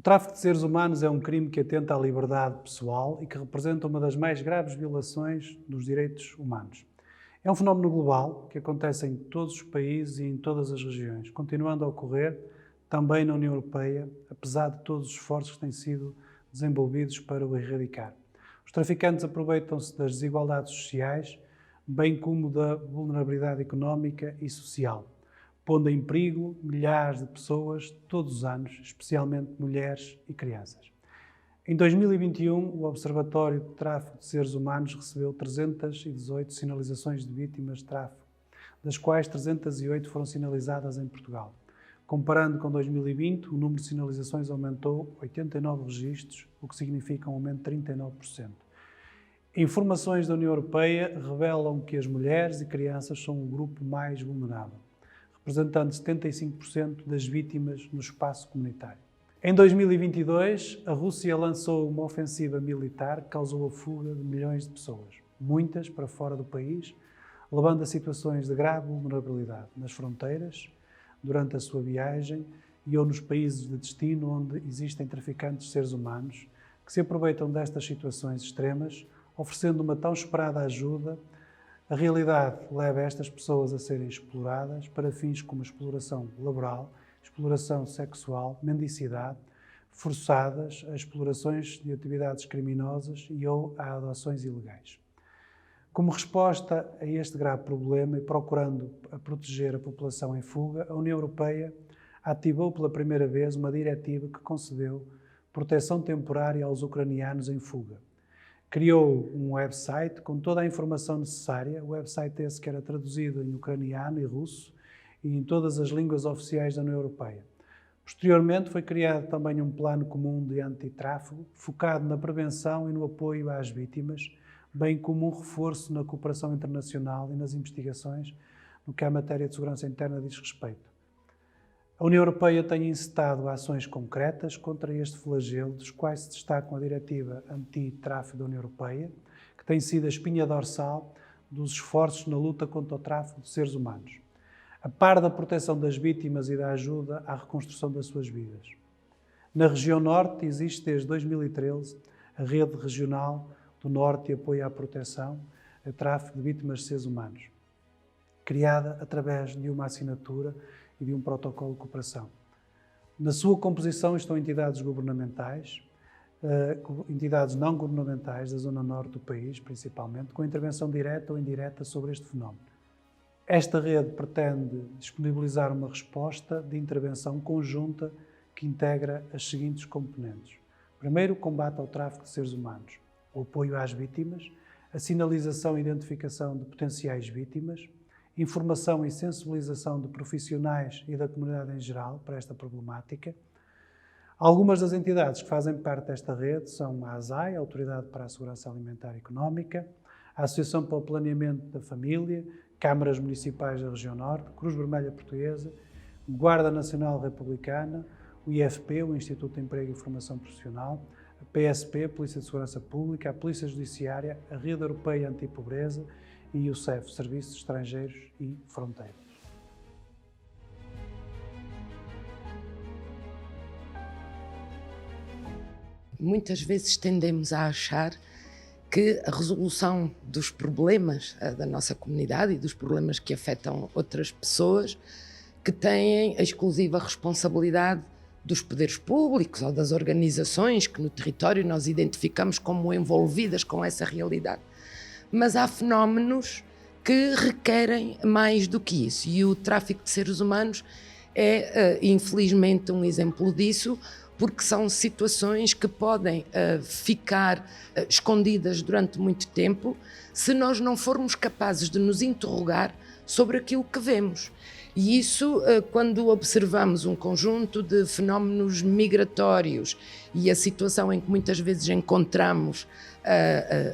tráfico de seres humanos é um crime que atenta à liberdade pessoal e que representa uma das mais graves violações dos direitos humanos. É um fenómeno global que acontece em todos os países e em todas as regiões, continuando a ocorrer também na União Europeia, apesar de todos os esforços que têm sido desenvolvidos para o erradicar. Os traficantes aproveitam-se das desigualdades sociais, bem como da vulnerabilidade económica e social, pondo em perigo milhares de pessoas todos os anos, especialmente mulheres e crianças. Em 2021, o Observatório de Tráfico de Seres Humanos recebeu 318 sinalizações de vítimas de tráfico, das quais 308 foram sinalizadas em Portugal. Comparando com 2020, o número de sinalizações aumentou 89 registros, o que significa um aumento de 39%. Informações da União Europeia revelam que as mulheres e crianças são o grupo mais vulnerável, representando 75% das vítimas no espaço comunitário. Em 2022, a Rússia lançou uma ofensiva militar que causou a fuga de milhões de pessoas, muitas para fora do país, levando a situações de grave vulnerabilidade nas fronteiras, durante a sua viagem e ou nos países de destino onde existem traficantes de seres humanos que se aproveitam destas situações extremas, oferecendo uma tão esperada ajuda. A realidade leva estas pessoas a serem exploradas para fins como exploração laboral, exploração sexual, mendicidade, forçadas a explorações de atividades criminosas e ou a adoções ilegais. Como resposta a este grave problema e procurando proteger a população em fuga, a União Europeia ativou pela primeira vez uma diretiva que concedeu proteção temporária aos ucranianos em fuga. Criou um website com toda a informação necessária, o website esse que era traduzido em ucraniano e russo e em todas as línguas oficiais da União Europeia. Posteriormente foi criado também um plano comum de antitráfico, focado na prevenção e no apoio às vítimas, bem como um reforço na cooperação internacional e nas investigações no que à matéria de segurança interna diz respeito. A União Europeia tem incitado ações concretas contra este flagelo, dos quais se destacam a Diretiva Antitráfico da União Europeia, que tem sido a espinha dorsal dos esforços na luta contra o tráfico de seres humanos, a par da proteção das vítimas e da ajuda à reconstrução das suas vidas. Na região Norte existe desde 2013 a Rede Regional do Norte de Apoio à Proteção a Tráfico de Vítimas de Seres Humanos, criada através de uma assinatura e de um protocolo de cooperação. Na sua composição estão entidades governamentais, entidades não governamentais da zona norte do país, principalmente, com intervenção direta ou indireta sobre este fenómeno. Esta rede pretende disponibilizar uma resposta de intervenção conjunta que integra as seguintes componentes. Primeiro, o combate ao tráfico de seres humanos, o apoio às vítimas, a sinalização e identificação de potenciais vítimas, informação e sensibilização de profissionais e da comunidade em geral para esta problemática. Algumas das entidades que fazem parte desta rede são a ASAI, a Autoridade para a Segurança Alimentar e Económica, a Associação para o Planeamento da Família, Câmaras Municipais da Região Norte, Cruz Vermelha Portuguesa, Guarda Nacional Republicana, o IFP, o Instituto de Emprego e Formação Profissional, a PSP, a Polícia de Segurança Pública, a Polícia Judiciária, a Rede Europeia Antipobreza e o CEF, Serviços Estrangeiros e Fronteiras. Muitas vezes tendemos a achar que a resolução dos problemas da nossa comunidade e dos problemas que afetam outras pessoas que têm a exclusiva responsabilidade dos poderes públicos ou das organizações que no território nós identificamos como envolvidas com essa realidade. Mas há fenómenos que requerem mais do que isso e o tráfico de seres humanos é, infelizmente, um exemplo disso, porque são situações que podem ficar escondidas durante muito tempo se nós não formos capazes de nos interrogar sobre aquilo que vemos. E isso, quando observamos um conjunto de fenómenos migratórios e a situação em que muitas vezes encontramos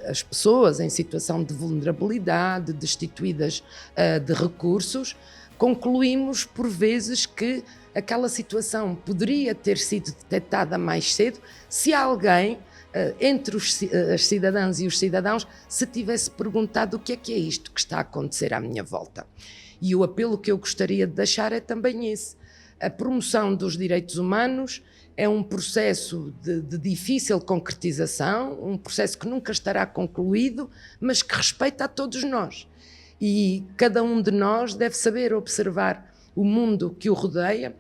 as pessoas em situação de vulnerabilidade, destituídas de recursos, concluímos por vezes que aquela situação poderia ter sido detectada mais cedo se alguém, entre as cidadãs e os cidadãos, se tivesse perguntado o que é isto que está a acontecer à minha volta. E o apelo que eu gostaria de deixar é também esse. A promoção dos direitos humanos é um processo de difícil concretização, um processo que nunca estará concluído, mas que respeita a todos nós. E cada um de nós deve saber observar o mundo que o rodeia,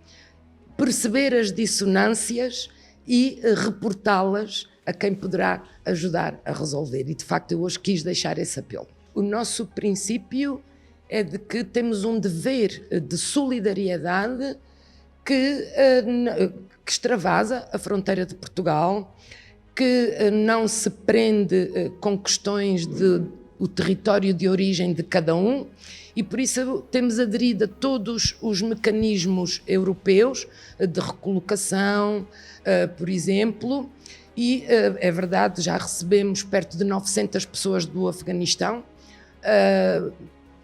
perceber as dissonâncias e reportá-las a quem poderá ajudar a resolver. E, de facto, eu hoje quis deixar esse apelo. O nosso princípio é de que temos um dever de solidariedade que extravasa a fronteira de Portugal, que não se prende com questões o território de origem de cada um, e por isso temos aderido a todos os mecanismos europeus de recolocação, por exemplo, e é verdade, já recebemos perto de 900 pessoas do Afeganistão,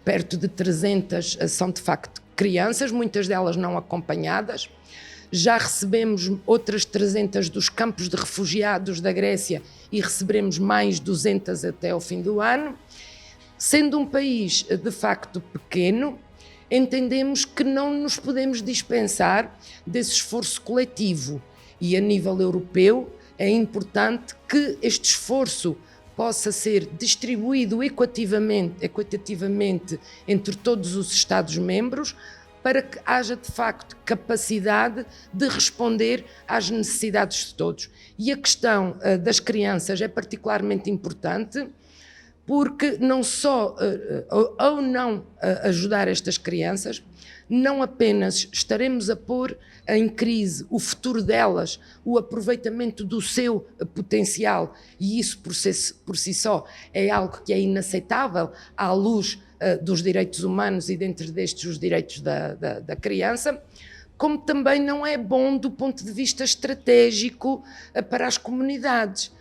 perto de 300 são de facto crianças, muitas delas não acompanhadas. Já recebemos outras 300 dos campos de refugiados da Grécia e receberemos mais 200 até ao fim do ano. Sendo um país de facto pequeno, entendemos que não nos podemos dispensar desse esforço coletivo e a nível europeu é importante que este esforço possa ser distribuído equitativamente entre todos os Estados-membros para que haja de facto capacidade de responder às necessidades de todos. E a questão das crianças é particularmente importante porque não só ao não ajudar estas crianças, não apenas estaremos a pôr em crise o futuro delas, o aproveitamento do seu potencial, e isso por si só é algo que é inaceitável à luz dos direitos humanos e dentro destes os direitos da criança, como também não é bom do ponto de vista estratégico para as comunidades.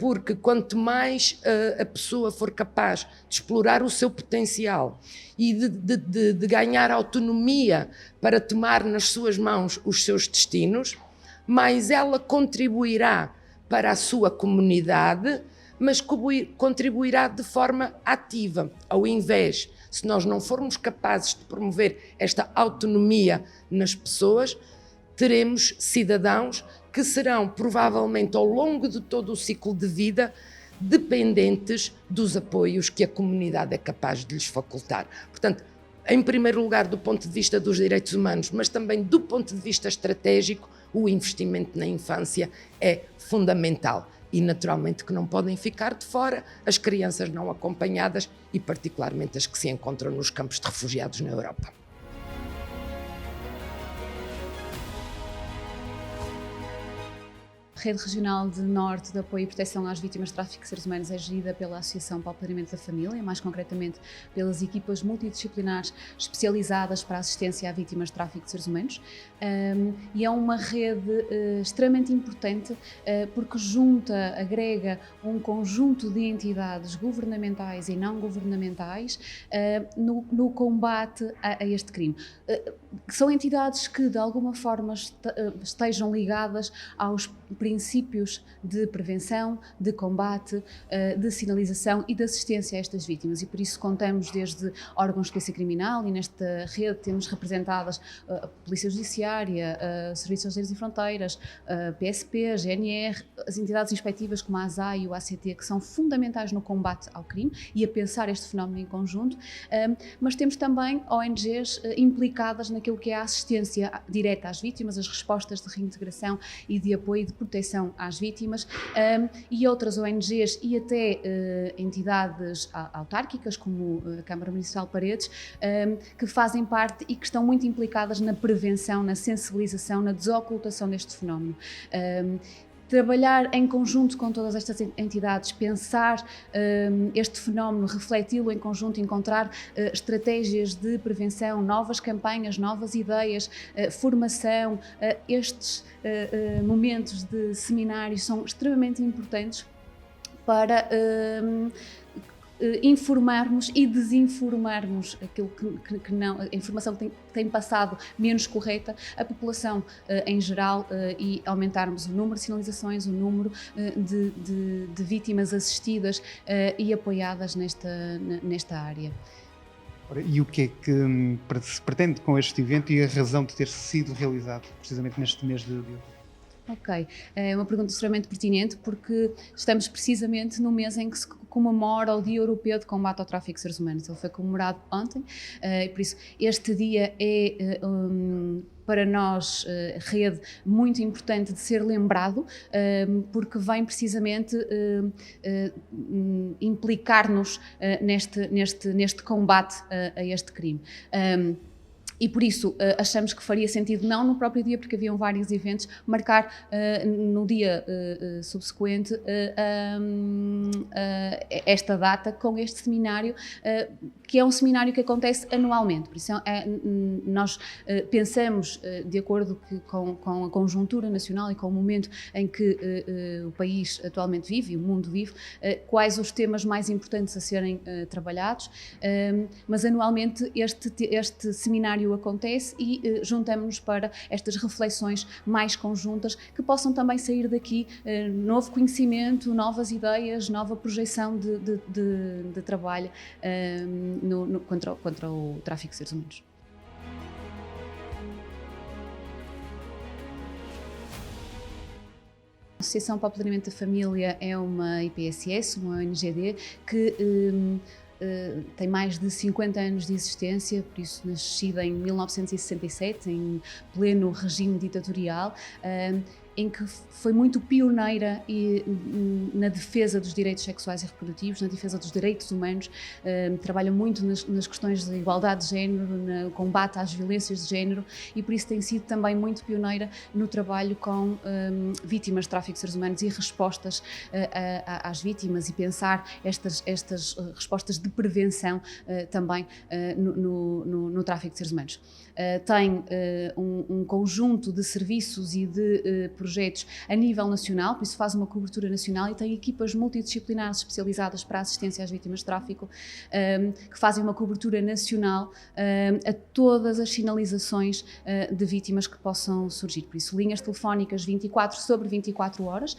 Porque quanto mais a pessoa for capaz de explorar o seu potencial e de ganhar autonomia para tomar nas suas mãos os seus destinos, mais ela contribuirá para a sua comunidade, mas contribuirá de forma ativa. Ao invés, se nós não formos capazes de promover esta autonomia nas pessoas, teremos cidadãos que serão provavelmente ao longo de todo o ciclo de vida dependentes dos apoios que a comunidade é capaz de lhes facultar. Portanto, em primeiro lugar do ponto de vista dos direitos humanos, mas também do ponto de vista estratégico, o investimento na infância é fundamental e naturalmente que não podem ficar de fora as crianças não acompanhadas e particularmente as que se encontram nos campos de refugiados na Europa. A Rede Regional de Norte de Apoio e Proteção às Vítimas de Tráfico de Seres Humanos é gerida pela Associação para o Planeamento da Família, mais concretamente pelas equipas multidisciplinares especializadas para a assistência a vítimas de tráfico de seres humanos, e é uma rede extremamente importante porque agrega um conjunto de entidades governamentais e não governamentais no combate a este crime. São entidades que de alguma forma estejam ligadas aos princípios de prevenção, de combate, de sinalização e de assistência a estas vítimas, e por isso contamos desde órgãos de polícia criminal, e nesta rede temos representadas a Polícia Judiciária, Serviços Estrangeiros e Fronteiras, PSP, GNR, as entidades inspectivas como a ASAI e o ACT, que são fundamentais no combate ao crime e a pensar este fenómeno em conjunto, mas temos também ONGs implicadas naquilo que é a assistência direta às vítimas, as respostas de reintegração e de apoio e de proteção às vítimas, e outras ONGs e até entidades autárquicas, como a Câmara Municipal de Paredes, que fazem parte e que estão muito implicadas na prevenção, na sensibilização, na desocultação deste fenómeno. Trabalhar em conjunto com todas estas entidades, pensar este fenómeno, refleti-lo em conjunto, encontrar estratégias de prevenção, novas campanhas, novas ideias, formação, estes momentos de seminários são extremamente importantes para informarmos e desinformarmos aquilo que não, a informação que tem passado menos correta, a população em geral, e aumentarmos o número de sinalizações, o número de vítimas assistidas e apoiadas nesta área. E o que é que se pretende com este evento e a razão de ter sido realizado precisamente neste mês de outubro? Ok, é uma pergunta extremamente pertinente porque estamos precisamente no mês em que se comemora o Dia Europeu de Combate ao Tráfico de Seres Humanos. Ele foi comemorado ontem e por isso este dia é para nós, rede, muito importante de ser lembrado, porque vem precisamente implicar-nos neste combate a este crime. E por isso achamos que faria sentido, não no próprio dia, porque haviam vários eventos, marcar no dia subsequente esta data com este seminário, que é um seminário que acontece anualmente. Por isso nós pensamos, de acordo com a conjuntura nacional e com o momento em que o país atualmente vive e o mundo vive, quais os temas mais importantes a serem trabalhados, mas anualmente este seminário acontece e juntamos-nos para estas reflexões mais conjuntas que possam também sair daqui novo conhecimento, novas ideias, nova projeção de trabalho contra o tráfico de seres humanos. A Associação para o Apoderamento da Família é uma IPSS, uma ONGD, que tem mais de 50 anos de existência, por isso nascida em 1967, em pleno regime ditatorial, em que foi muito pioneira na defesa dos direitos sexuais e reprodutivos, na defesa dos direitos humanos, trabalha muito nas questões de igualdade de género, no combate às violências de género e por isso tem sido também muito pioneira no trabalho com vítimas de tráfico de seres humanos e respostas às vítimas e pensar estas respostas de prevenção também no tráfico de seres humanos. Tem um conjunto de serviços e de projetos a nível nacional, por isso faz uma cobertura nacional e tem equipas multidisciplinares especializadas para a assistência às vítimas de tráfico, que fazem uma cobertura nacional a todas as sinalizações de vítimas que possam surgir. Por isso, linhas telefónicas 24/24 horas,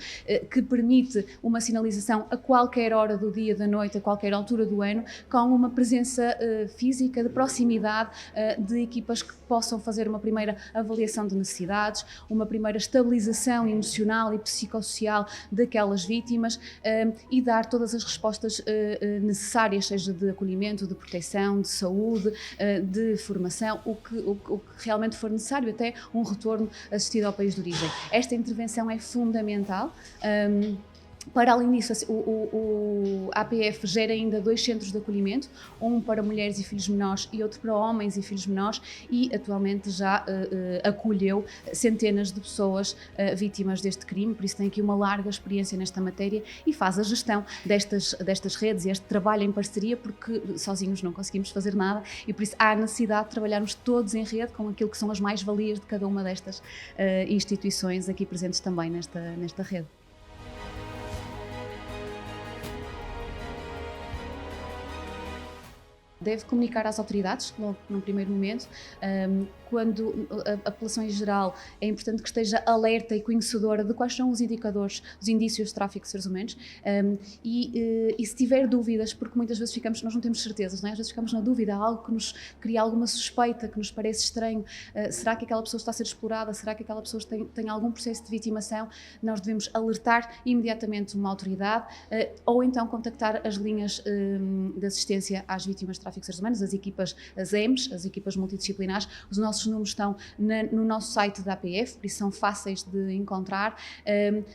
que permite uma sinalização a qualquer hora do dia, da noite, a qualquer altura do ano, com uma presença física, de proximidade, de equipas que possam fazer uma primeira avaliação de necessidades, uma primeira estabilização emocional e psicossocial daquelas vítimas e dar todas as respostas necessárias, seja de acolhimento, de proteção, de saúde, de formação, o que realmente for necessário, até um retorno assistido ao país de origem. Esta intervenção é fundamental. Para além disso, o APF gera ainda 2 centros de acolhimento, um para mulheres e filhos menores e outro para homens e filhos menores e atualmente já acolheu centenas de pessoas vítimas deste crime, por isso tem aqui uma larga experiência nesta matéria e faz a gestão destas redes e este trabalho em parceria porque sozinhos não conseguimos fazer nada e por isso há a necessidade de trabalharmos todos em rede com aquilo que são as mais-valias de cada uma destas instituições aqui presentes também nesta rede. Deve comunicar às autoridades, logo num primeiro momento, quando a população em geral é importante que esteja alerta e conhecedora de quais são os indicadores, os indícios de tráfico de seres humanos e se tiver dúvidas, porque muitas vezes nós não temos certezas, não é? Às vezes ficamos na dúvida, há algo que nos cria alguma suspeita, que nos parece estranho, será que aquela pessoa está a ser explorada, será que aquela pessoa tem algum processo de vitimação? Nós devemos alertar imediatamente uma autoridade ou então contactar as linhas de assistência às vítimas de tráfico de seres humanos, as equipas, as EMs, as equipas multidisciplinares. Os nossos números estão no nosso site da APF, por isso são fáceis de encontrar,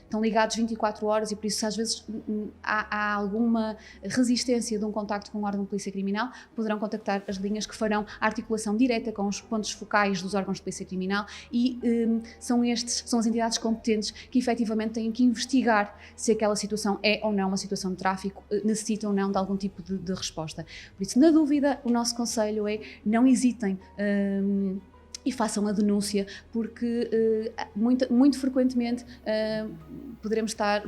estão ligados 24 horas e por isso às vezes há alguma resistência de um contacto com o órgão de polícia criminal, poderão contactar as linhas que farão a articulação direta com os pontos focais dos órgãos de polícia criminal e são as entidades competentes que efetivamente têm que investigar se aquela situação é ou não uma situação de tráfico, necessita ou não de algum tipo de resposta. Por isso, na dúvida, o nosso conselho é não hesitem e façam a denúncia, porque muito frequentemente poderemos estar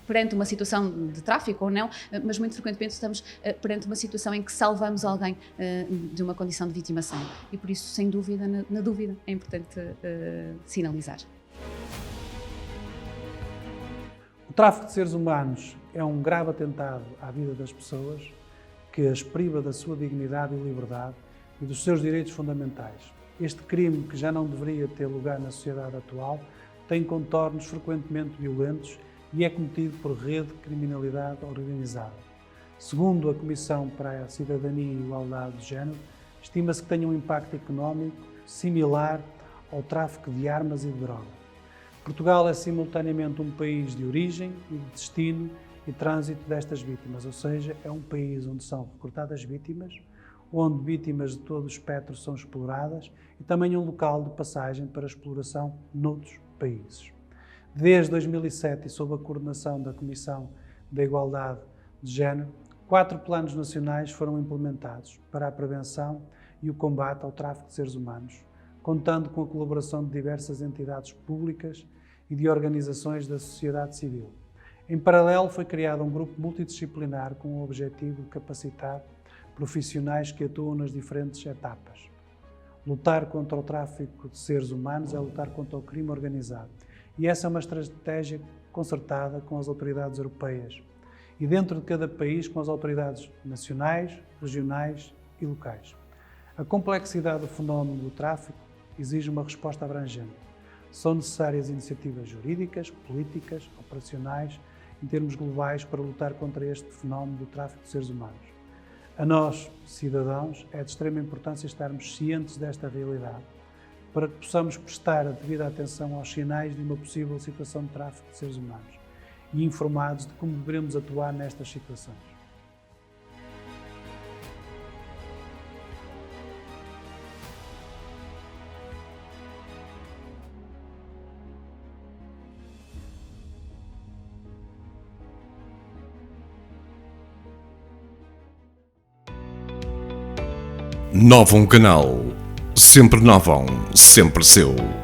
perante uma situação de tráfico ou não, mas muito frequentemente estamos perante uma situação em que salvamos alguém de uma condição de vitimação e por isso, sem dúvida, na dúvida, é importante sinalizar. O tráfico de seres humanos é um grave atentado à vida das pessoas que as priva da sua dignidade e liberdade e dos seus direitos fundamentais. Este crime, que já não deveria ter lugar na sociedade atual, tem contornos frequentemente violentos e é cometido por rede de criminalidade organizada. Segundo a Comissão para a Cidadania e Igualdade de Género, estima-se que tenha um impacto económico similar ao tráfico de armas e de droga. Portugal é simultaneamente um país de origem e de destino e trânsito destas vítimas, ou seja, é um país onde são recrutadas vítimas, onde vítimas de todo o espectro são exploradas e também um local de passagem para exploração noutros países. Desde 2007 e sob a coordenação da Comissão da Igualdade de Género, 4 planos nacionais foram implementados para a prevenção e o combate ao tráfico de seres humanos, contando com a colaboração de diversas entidades públicas e de organizações da sociedade civil. Em paralelo, foi criado um grupo multidisciplinar com o objetivo de capacitar profissionais que atuam nas diferentes etapas. Lutar contra o tráfico de seres humanos é lutar contra o crime organizado. E essa é uma estratégia concertada com as autoridades europeias e dentro de cada país com as autoridades nacionais, regionais e locais. A complexidade do fenómeno do tráfico exige uma resposta abrangente. São necessárias iniciativas jurídicas, políticas, operacionais, em termos globais, para lutar contra este fenómeno do tráfico de seres humanos. A nós, cidadãos, é de extrema importância estarmos cientes desta realidade, para que possamos prestar a devida atenção aos sinais de uma possível situação de tráfico de seres humanos e informados de como devemos atuar nestas situações. Novum Canal. Sempre Novum, sempre seu.